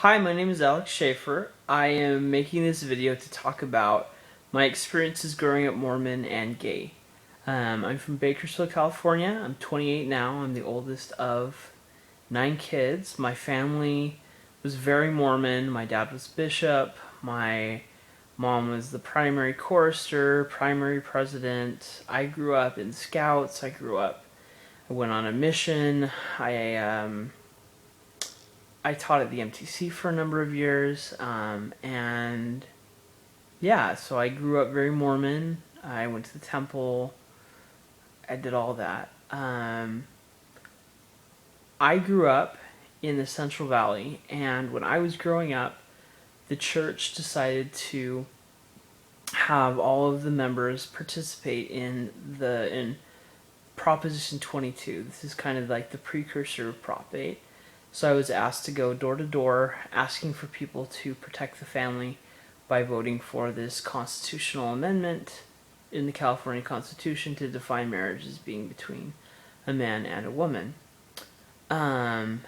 Hi, my name is Alex Schaefer. I am making this video to talk about my experiences growing up Mormon and gay. I'm from Bakersfield, California. I'm 28 now. I'm the oldest of 9 kids. My family was very Mormon. My dad was bishop. My mom was the primary chorister, primary president. I grew up in Scouts. I went on a mission. I taught at the MTC for a number of years, and yeah, so I grew up very Mormon. I went to the temple. I did all that. I grew up in the Central Valley, and when I was growing up, the church decided to have all of the members participate in Proposition 22. This is kind of like the precursor of Prop 8. So I was asked to go door to door asking for people to protect the family by voting for this constitutional amendment in the California Constitution to define marriage as being between a man and a woman. And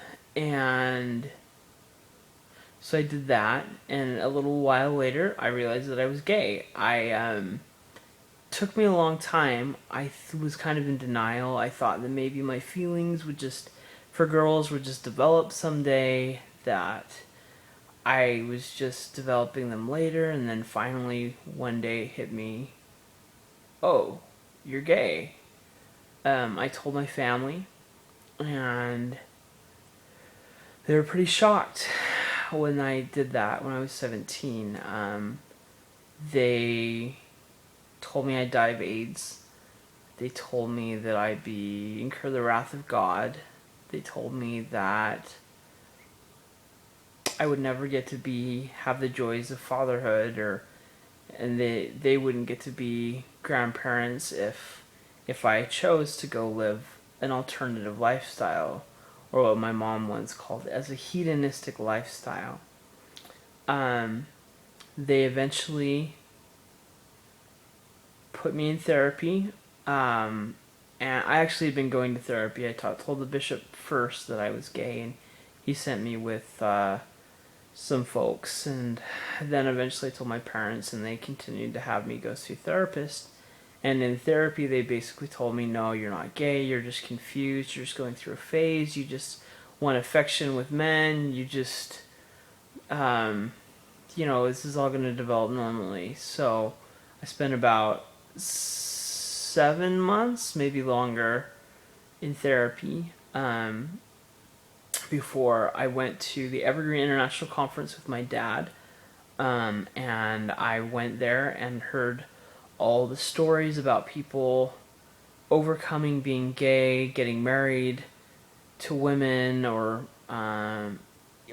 so I did that, and a little while later, I realized that I was gay. Took me a long time. I was kind of in denial. I thought that maybe my feelings for girls would just develop someday, that I was just developing them later, and then finally one day it hit me, oh, you're gay. I told my family, and they were pretty shocked when I did that when I was 17. They told me I'd die of AIDS. They told me that I'd incur the wrath of God. They told me that I would never get to have the joys of fatherhood, and they wouldn't get to be grandparents if I chose to go live an alternative lifestyle, or what my mom once called as a hedonistic lifestyle. They eventually put me in therapy, and I actually had been going to therapy. I told the bishop first that I was gay, and he sent me with some folks, and then eventually I told my parents, and they continued to have me go see a therapist. And in therapy, they basically told me, no, you're not gay, you're just confused, you're just going through a phase, you just want affection with men, this is all going to develop normally. So I spent about 7 months, maybe longer, in therapy before I went to the Evergreen International Conference with my dad. And I went there and heard all the stories about people overcoming being gay, getting married to women, or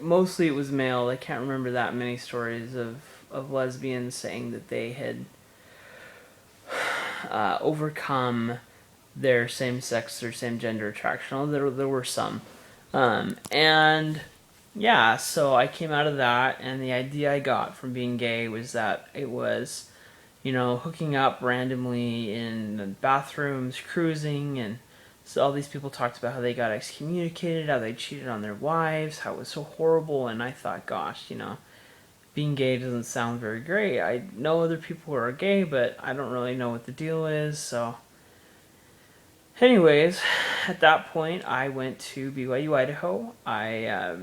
mostly it was male. I can't remember that many stories of lesbians saying that they had overcome their same-sex or same-gender attraction. Although there were some. And yeah, so I came out of that, and the idea I got from being gay was that it was, hooking up randomly in bathrooms, cruising, and so all these people talked about how they got excommunicated, how they cheated on their wives, how it was so horrible, and I thought, gosh, being gay doesn't sound very great. I know other people who are gay, but I don't really know what the deal is, so... Anyways, at that point, I went to BYU, Idaho. I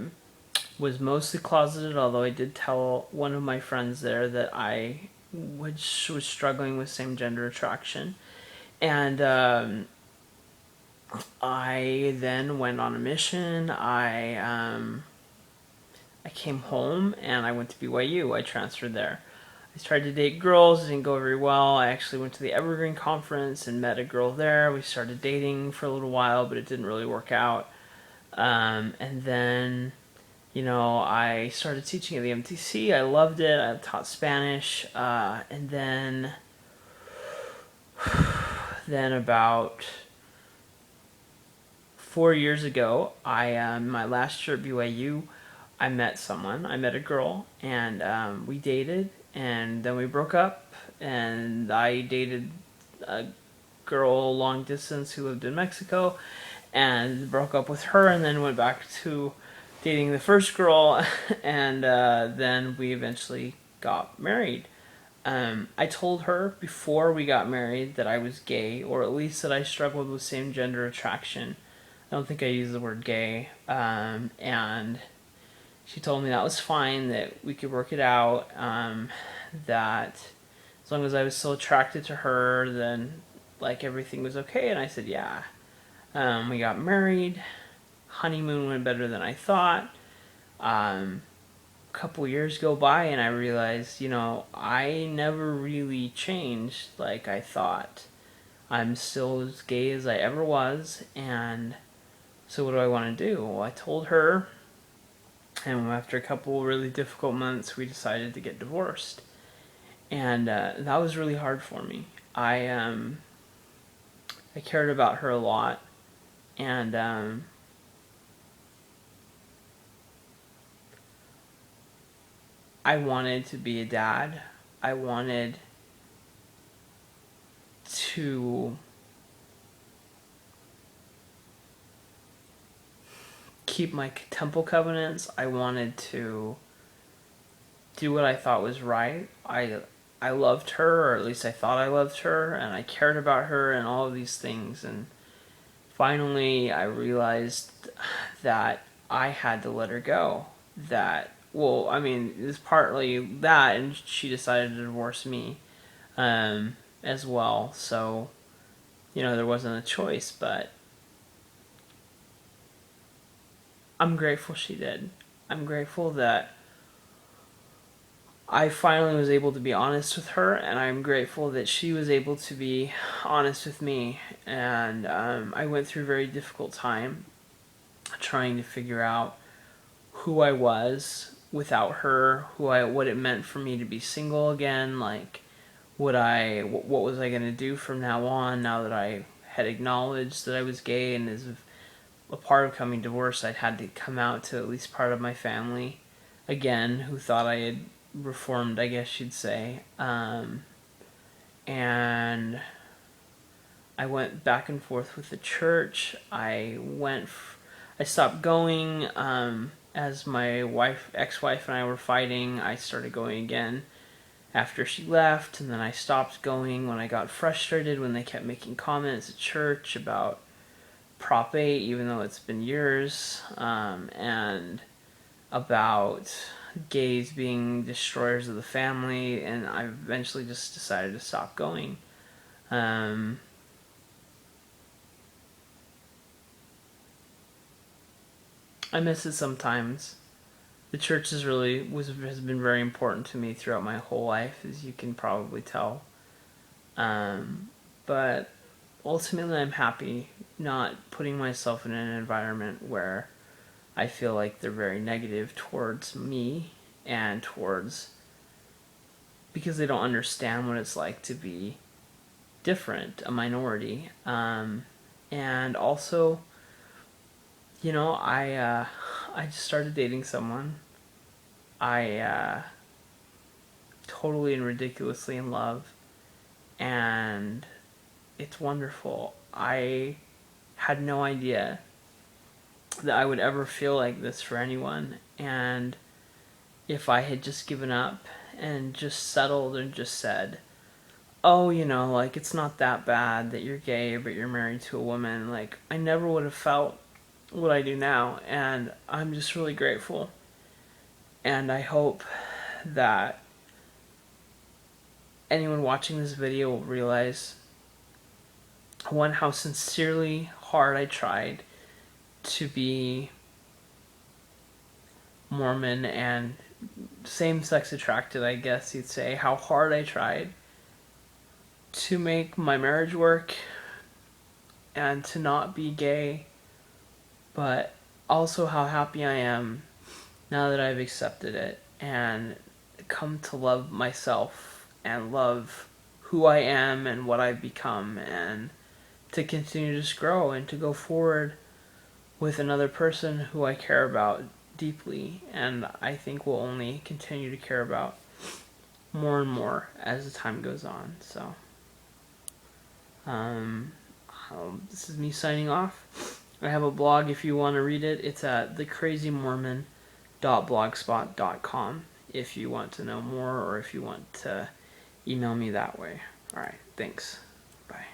was mostly closeted, although I did tell one of my friends there that I was struggling with same-gender attraction. And I then went on a mission. I came home, and I went to BYU. I transferred there. I tried to date girls. It didn't go very well. I actually went to the Evergreen Conference and met a girl there. We started dating for a little while, but it didn't really work out. And then, I started teaching at the MTC. I loved it. I taught Spanish. And then about 4 years ago, my last year at BYU, I met someone. I met a girl, and we dated, and then we broke up, and I dated a girl long distance who lived in Mexico, and broke up with her, and then went back to dating the first girl, and then we eventually got married. I told her before we got married that I was gay, or at least that I struggled with same gender attraction. I don't think I used the word gay. And she told me that was fine, that we could work it out, that as long as I was still attracted to her, then like everything was okay. And I said, yeah. We got married. Honeymoon went better than I thought. A couple years go by and I realized, I never really changed like I thought. I'm still as gay as I ever was, and so what do I want to do? Well, I told her, and after a couple really difficult months, we decided to get divorced, and that was really hard for me. I cared about her a lot, and I wanted to be a dad. I wanted to keep my temple covenants. I wanted to do what I thought was right. I loved her, or at least I thought I loved her, and I cared about her and all of these things. And finally, I realized that I had to let her go. That, well, I mean, it's partly that, and she decided to divorce me as well. So, there wasn't a choice, but I'm grateful she did. I'm grateful that I finally was able to be honest with her, and I'm grateful that she was able to be honest with me. And I went through a very difficult time trying to figure out who I was without her, what it meant for me to be single again, like what was I going to do from now on, now that I had acknowledged that I was gay, and as a part of coming divorced, I'd had to come out to at least part of my family again, who thought I had reformed, I guess you'd say. And I went back and forth with the church. I stopped going as my ex-wife and I were fighting. I started going again after she left, and then I stopped going when I got frustrated when they kept making comments at church about Prop 8, even though it's been years, and about gays being destroyers of the family, and I eventually just decided to stop going. I miss it sometimes. The church has been very important to me throughout my whole life, as you can probably tell. But ultimately, I'm happy not putting myself in an environment where I feel like they're very negative towards me and because they don't understand what it's like to be different, a minority. And also, I just started dating someone. I totally and ridiculously in love, and it's wonderful. I had no idea that I would ever feel like this for anyone, and if I had just given up and just settled and just said, oh, like, it's not that bad that you're gay, but you're married to a woman, like, I never would have felt what I do now, and I'm just really grateful. And I hope that anyone watching this video will realize, one, how sincerely hard I tried to be Mormon and same-sex attracted, I guess you'd say, how hard I tried to make my marriage work and to not be gay, but also how happy I am now that I've accepted it and come to love myself and love who I am and what I've become, and to continue to just grow and to go forward with another person who I care about deeply, and I think will only continue to care about more and more as the time goes on. So, this is me signing off. I have a blog if you want to read it. It's at thecrazymormon.blogspot.com if you want to know more or if you want to email me that way. All right, thanks. Bye.